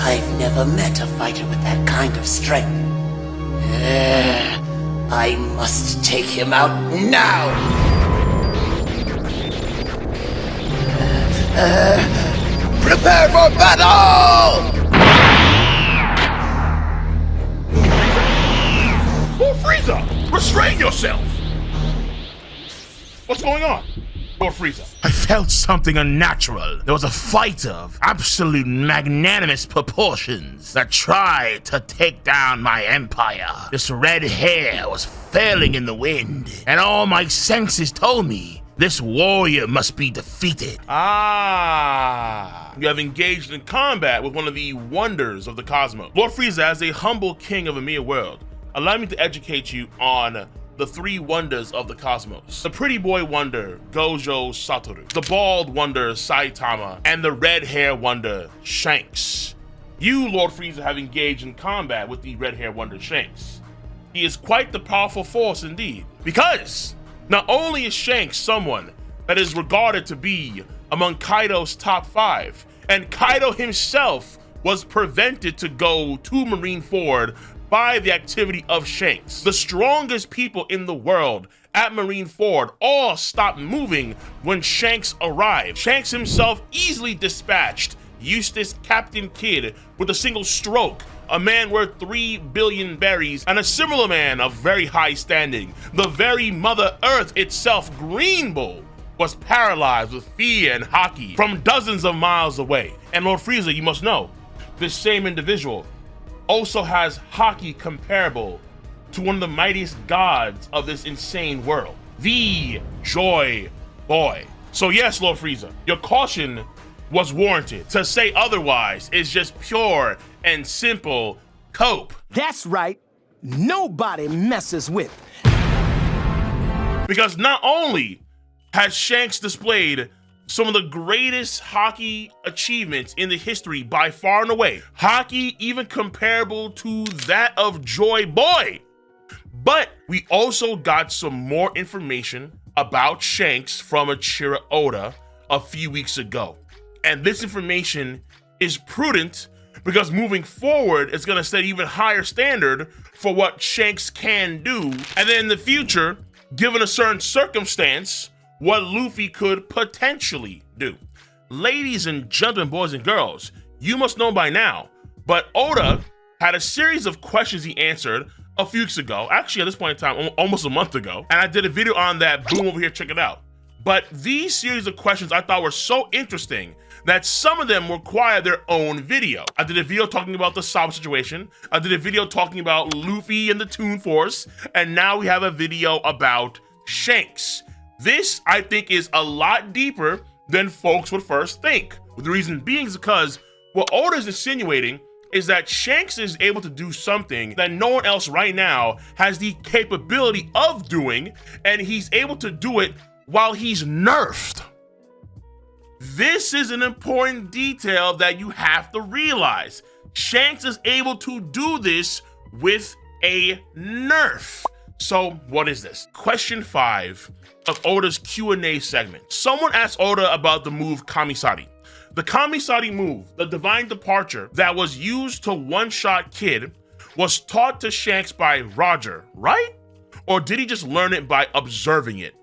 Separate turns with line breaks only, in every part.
I've never met a fighter with that kind of strength. I must take him out now! Prepare for battle!
Lord Frieza! Restrain yourself! What's going on, Lord Frieza?
I felt something unnatural. There was a fighter of absolute magnanimous proportions that tried to take down my empire. This red hair was failing in the wind, and all my senses told me this warrior must be defeated.
Ah, you have engaged in combat with one of the wonders of the cosmos. Lord Frieza, as a humble king of a mere world, allow me to educate you on the three wonders of the cosmos. The pretty boy wonder, Gojo Satoru. The bald wonder, Saitama. And the red hair wonder, Shanks. You, Lord Frieza, have engaged in combat with the red hair wonder, Shanks. He is quite the powerful force indeed, because not only is Shanks someone that is regarded to be among Kaido's top 5, and Kaido himself was prevented to go to Marineford by the activity of Shanks. The strongest people in the world at Marineford all stopped moving when Shanks arrived. Shanks himself easily dispatched Eustace Captain Kidd with a single stroke, a man worth 3 billion berries, and a similar man of very high standing. The very Mother Earth itself, Green Bull, was paralyzed with fear and Haki from dozens of miles away. And Lord Frieza, you must know, this same individual also has Haki comparable to one of the mightiest gods of this insane world, the Joy Boy. So yes, Lord Frieza, your caution was warranted. To say otherwise is just pure and simple cope.
That's right. Nobody messes with.
Because not only has Shanks displayed some of the greatest Haki achievements in the history by far and away, Haki even comparable to that of Joy Boy, but we also got some more information about Shanks from Eiichiro Oda a few weeks ago. And this information is prudent because moving forward, it's gonna set even higher standard for what Shanks can do. And then in the future, given a certain circumstance, what Luffy could potentially do. Ladies and gentlemen, boys and girls, you must know by now, but Oda had a series of questions he answered a few weeks ago, actually at this point in time, almost a month ago, and I did a video on that, boom, over here, check it out. But these series of questions I thought were so interesting that some of them require their own video. I did a video talking about the Sabo situation, I did a video talking about Luffy and the Toon Force, and now we have a video about Shanks. This, I think, is a lot deeper than folks would first think. The reason being is because what Oda is insinuating is that Shanks is able to do something that no one else right now has the capability of doing, and he's able to do it while he's nerfed. This is an important detail that you have to realize. Shanks is able to do this with a nerf. So what is this? Question 5 of Oda's Q&A segment. Someone asked Oda about the move Kamisari. The Kamisari move, the divine departure that was used to one-shot Kid, was taught to Shanks by Roger, right? Or did he just learn it by observing it?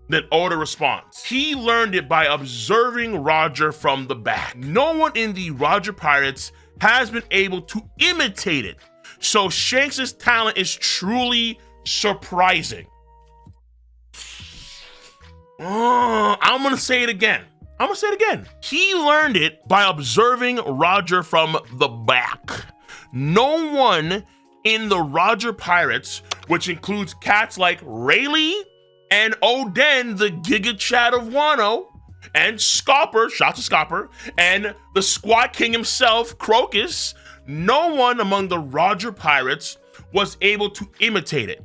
Then Oda responds, he learned it by observing Roger from the back. No one in the Roger Pirates has been able to imitate it. So Shanks' talent is truly surprising. I'm gonna say it again. He learned it by observing Roger from the back. No one in the Roger Pirates, which includes cats like Rayleigh and Oden, the Giga Chad of Wano, and Scopper, shout to Scopper, and the Squat King himself, Crocus, no one among the Roger Pirates was able to imitate it.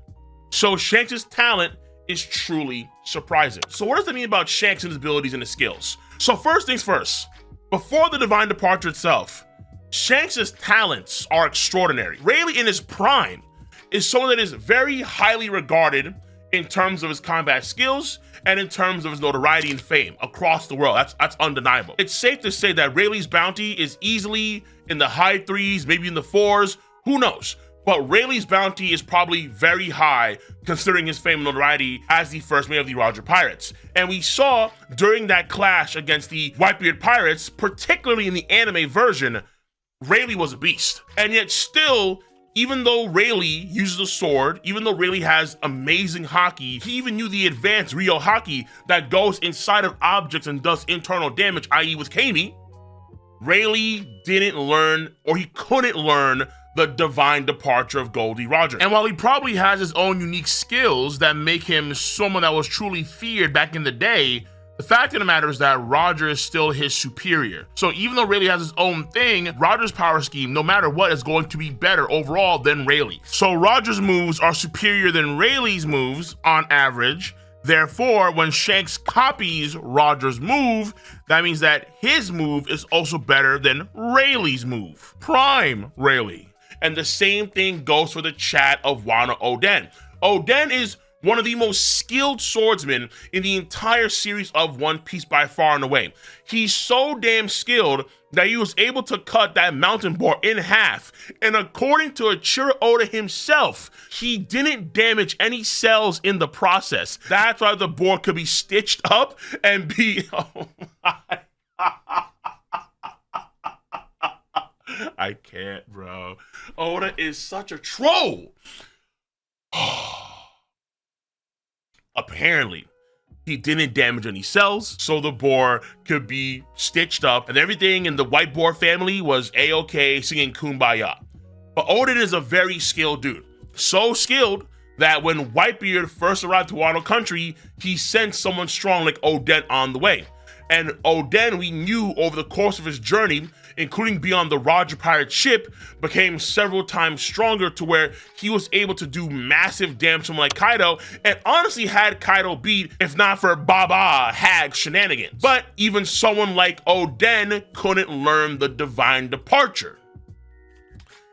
So Shanks' talent is truly surprising. So what does that mean about Shanks and his abilities and his skills? So first things first, before the divine departure itself, Shanks' talents are extraordinary. Rayleigh in his prime is someone that is very highly regarded in terms of his combat skills and in terms of his notoriety and fame across the world. That's undeniable. It's safe to say that Rayleigh's bounty is easily in the high 3s, maybe in the 4s, who knows? But Rayleigh's bounty is probably very high considering his fame and notoriety as the first mate of the Roger Pirates. And we saw during that clash against the Whitebeard Pirates, particularly in the anime version, Rayleigh was a beast. And yet still, even though Rayleigh uses a sword, even though Rayleigh has amazing haki, he even knew the advanced Ryo Haki that goes inside of objects and does internal damage, i.e. with Kami, Rayleigh didn't learn, or he couldn't learn, the divine departure of Goldie Roger. And while he probably has his own unique skills that make him someone that was truly feared back in the day, the fact of the matter is that Roger is still his superior. So even though Rayleigh has his own thing, Roger's power scheme, no matter what, is going to be better overall than Rayleigh's. So Roger's moves are superior than Rayleigh's moves on average. Therefore, when Shanks copies Roger's move, that means that his move is also better than Rayleigh's move. Prime Rayleigh. And the same thing goes for the chat of Wano Oden. Oden is one of the most skilled swordsmen in the entire series of One Piece by far and away. He's so damn skilled that he was able to cut that mountain boar in half. And according to Ichiro Oda himself, he didn't damage any cells in the process. That's why the boar could be stitched up and be... Oh my... I can't, bro. Oda is such a troll. Apparently, he didn't damage any cells, so the boar could be stitched up, and everything in the White Boar family was A-okay, singing Kumbaya. But Oden is a very skilled dude. So skilled that when Whitebeard first arrived to Wano Country, he sent someone strong like Oden on the way. And Oden, we knew over the course of his journey, including beyond the Roger Pirate ship, became several times stronger to where he was able to do massive damage to someone like Kaido, and honestly had Kaido beat if not for Baba Hag shenanigans. But even someone like Oden couldn't learn the divine departure.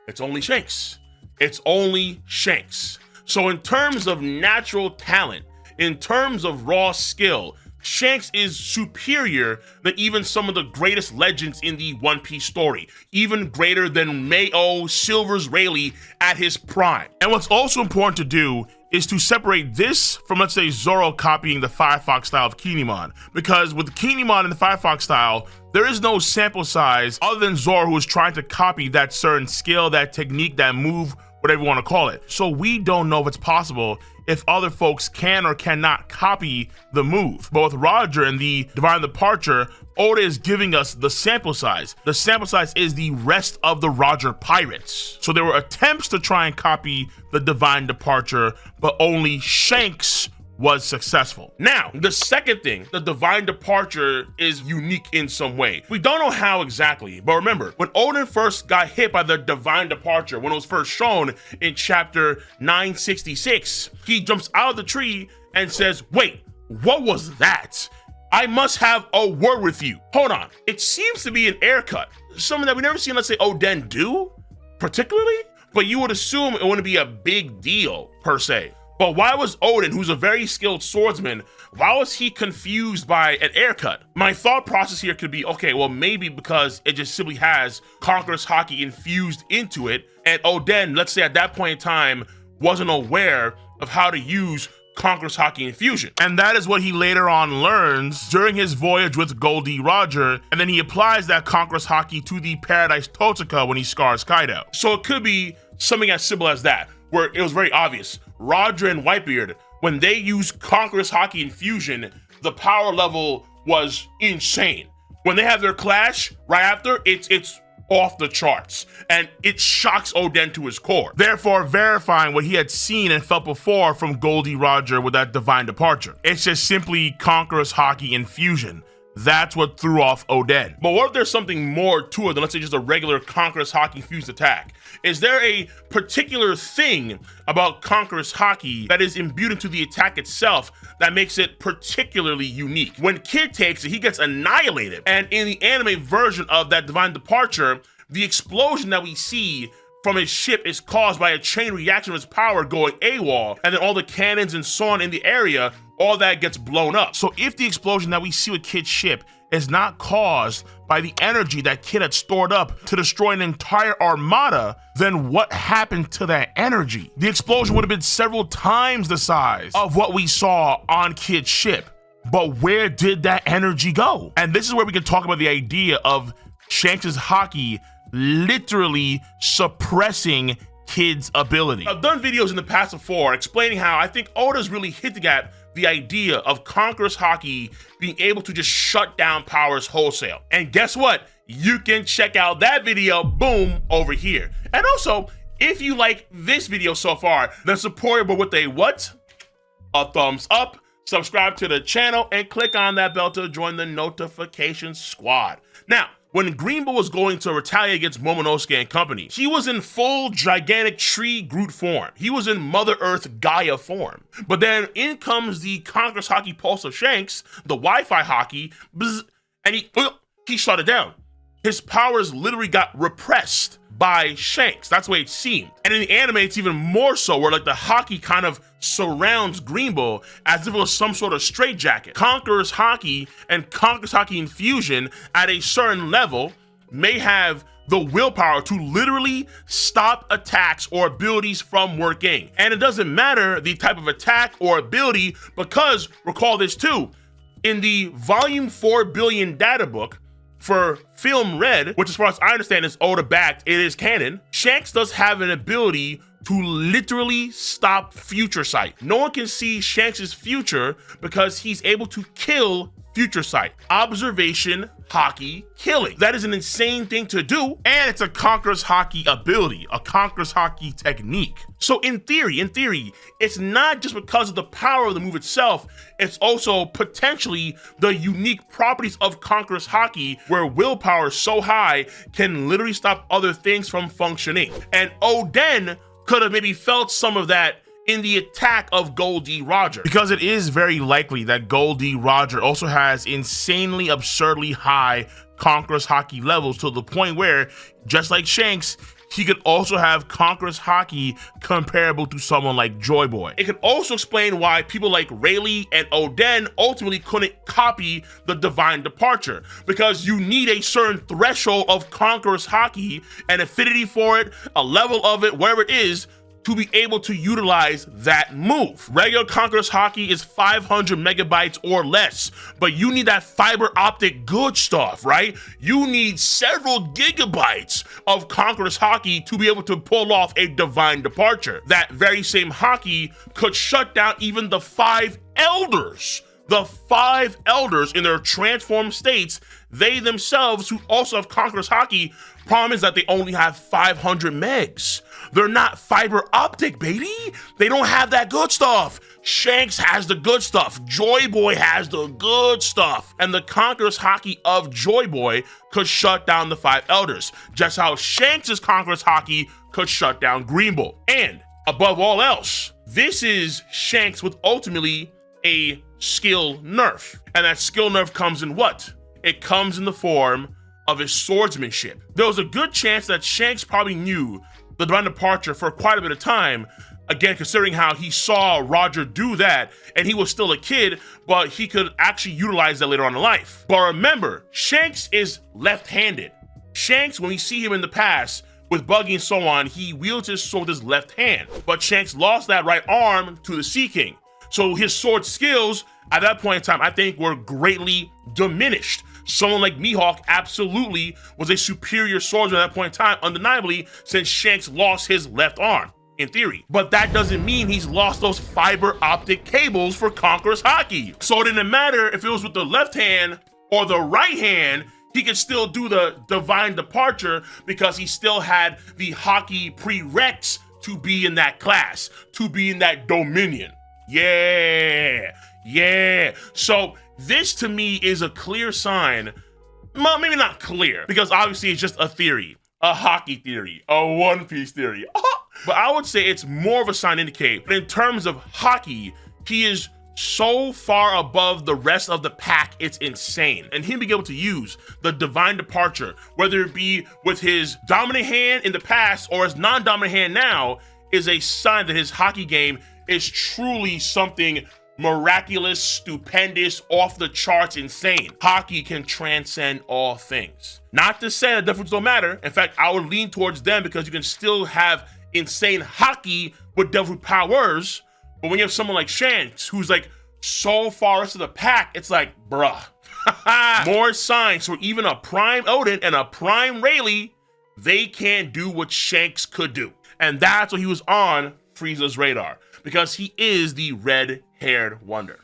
It's only Shanks. It's only Shanks. So in terms of natural talent, in terms of raw skill, Shanks is superior than even some of the greatest legends in the One Piece story, even greater than Mayo Silver's Rayleigh at his prime. And what's also important to do is to separate this from, let's say, Zoro copying the Firefox style of Kinemon, because with Kinemon and the Firefox style, there is no sample size other than Zoro, who is trying to copy that certain skill, that technique, that move, whatever you want to call it. So we don't know if it's possible if other folks can or cannot copy the move. But with Roger and the Divine Departure, Oda is giving us the sample size. The sample size is the rest of the Roger Pirates. So there were attempts to try and copy the Divine Departure, but only Shanks was successful. Now, the second thing, the Divine Departure is unique in some way. We don't know how exactly, but remember, when Oden first got hit by the Divine Departure, when it was first shown in chapter 966, he jumps out of the tree and says, wait, what was that? I must have a word with you. Hold on, it seems to be an air cut, something that we never seen, let's say, Oden do, particularly, but you would assume it wouldn't be a big deal, per se. But why was Oden, who's a very skilled swordsman, why was he confused by an air cut? My thought process here could be, okay, well, maybe because it just simply has Conqueror's Haki infused into it, and Oden, let's say at that point in time, wasn't aware of how to use Conqueror's Haki infusion. And that is what he later on learns during his voyage with Goldie Roger, and then he applies that Conqueror's Haki to the Paradise Totsuka when he scars Kaido. So it could be something as simple as that, where it was very obvious. Roger and Whitebeard, when they used Conqueror's Haki infusion, the power level was insane. When they have their clash right after, it's off the charts, and it shocks Oden to his core, therefore verifying what he had seen and felt before from Goldie Roger with that Divine Departure. It's just simply Conqueror's Haki infusion. That's what threw off Oden. But what if there's something more to it than, let's say, just a regular Conqueror's Haki infused attack? Is there a particular thing about Conqueror's Haki that is imbued into the attack itself that makes it particularly unique? When Kid takes it, he gets annihilated. And in the anime version of that Divine Departure, the explosion that we see from his ship is caused by a chain reaction of his power going AWOL, and then all the cannons and so on in the area, all that gets blown up.
So if the explosion that we see with Kid's ship is not caused by the energy that Kid had stored up to destroy an entire armada, then what happened to that energy? The explosion would have been several times the size of what we saw on Kid's ship. But where did that energy go? And this is where we can talk about the idea of Shanks' Haki literally suppressing Kid's ability.
I've done videos in the past before explaining how I think Oda's really hinting at the idea of Conqueror's Haki being able to just shut down powers wholesale. And guess what? You can check out that video, boom, over here. And also, if you like this video so far, then support it with a what? A thumbs up, subscribe to the channel, and click on that bell to join the notification squad. Now, when Greenbull was going to retaliate against Momonosuke and company, he was in full gigantic tree Groot form. He was in Mother Earth Gaia form. But then in comes the Conqueror's Haki Pulse of Shanks, the Wi-Fi Haki, bzz, and he shut it down. His powers literally got repressed by Shanks. That's the way it seemed. And in the anime, it's even more so, where like the Haki kind of surrounds Greenbull as if it was some sort of straitjacket. Conqueror's Haki and Conqueror's Haki infusion at a certain level may have the willpower to literally stop attacks or abilities from working. And it doesn't matter the type of attack or ability, because recall this too, in the volume 4 billion data book, for Film Red, which as far as I understand is Oda backed, it is canon, Shanks does have an ability to literally stop future sight. No one can see Shanks' future because he's able to kill future sight. Observation, Haki, killing. That is an insane thing to do, and it's a Conqueror's Haki ability, a Conqueror's Haki technique. So in theory, it's not just because of the power of the move itself, it's also potentially the unique properties of Conqueror's Haki, where willpower so high can literally stop other things from functioning. And Oden could have maybe felt some of that in the attack of Goldie Roger,
because it is very likely that Goldie Roger also has insanely absurdly high Conqueror's Haki levels, to the point where, just like Shanks, he could also have Conqueror's Haki comparable to someone like Joy Boy.
It could also explain why people like Rayleigh and Oden ultimately couldn't copy the Divine Departure, because you need a certain threshold of Conqueror's Haki, an affinity for it, a level of it, wherever it is, to be able to utilize that move. Regular Conqueror's Haki is 500 megabytes or less, but you need that fiber optic good stuff, right? You need several gigabytes of Conqueror's Haki to be able to pull off a Divine Departure. That very same Haki could shut down even the 5 elders. The 5 elders in their transformed states, they themselves, who also have Conqueror's Haki, problem is that they only have 500 megs. They're not fiber optic, baby. They don't have that good stuff. Shanks has the good stuff. Joy Boy has the good stuff. And the Conqueror's Haki of Joy Boy could shut down the 5 elders, just how Shanks' Conqueror's Haki could shut down Greenbull. And above all else, this is Shanks with ultimately a skill nerf. And that skill nerf comes in what? It comes in the form of his swordsmanship. There was a good chance that Shanks probably knew the Divine Departure for quite a bit of time, again, considering how he saw Roger do that, and he was still a kid, but he could actually utilize that later on in life. But remember, Shanks is left-handed. Shanks, when we see him in the past, with Buggy and so on, he wields his sword with his left hand. But Shanks lost that right arm to the Sea King. So his sword skills, at that point in time, I think were greatly diminished. Someone like Mihawk absolutely was a superior swordsman at that point in time, undeniably, since Shanks lost his left arm, in theory. But that doesn't mean he's lost those fiber optic cables for Conqueror's Haki. So it didn't matter if it was with the left hand or the right hand, he could still do the Divine Departure because he still had the Haki prereqs to be in that class, to be in that dominion. Yeah. So this to me is a clear sign, well, maybe not clear, because obviously it's just a theory, a Haki theory, a One Piece theory. But I would say it's more of a sign to indicate that in terms of Haki, he is so far above the rest of the pack, it's insane. And him being able to use the Divine Departure, whether it be with his dominant hand in the past or his non-dominant hand now, is a sign that his Haki game is truly something miraculous, stupendous, off the charts, insane. Haki can transcend all things. Not to say that difference don't matter. In fact, I would lean towards them because you can still have insane Haki with devil powers. But when you have someone like Shanks, who's like so far into the pack, it's like, bruh. More signs for even a Prime Odin and a Prime Rayleigh, they can't do what Shanks could do. And that's what he was on Frieza's radar, because he is the red-haired wonder.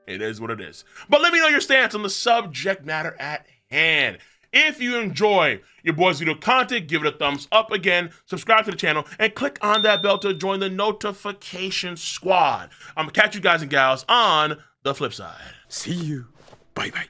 It is what it is. But let me know your stance on the subject matter at hand. If you enjoy your boys' video content, give it a thumbs up again, subscribe to the channel, and click on that bell to join the notification squad. I'm gonna catch you guys and gals on the flip side.
See you. Bye-bye.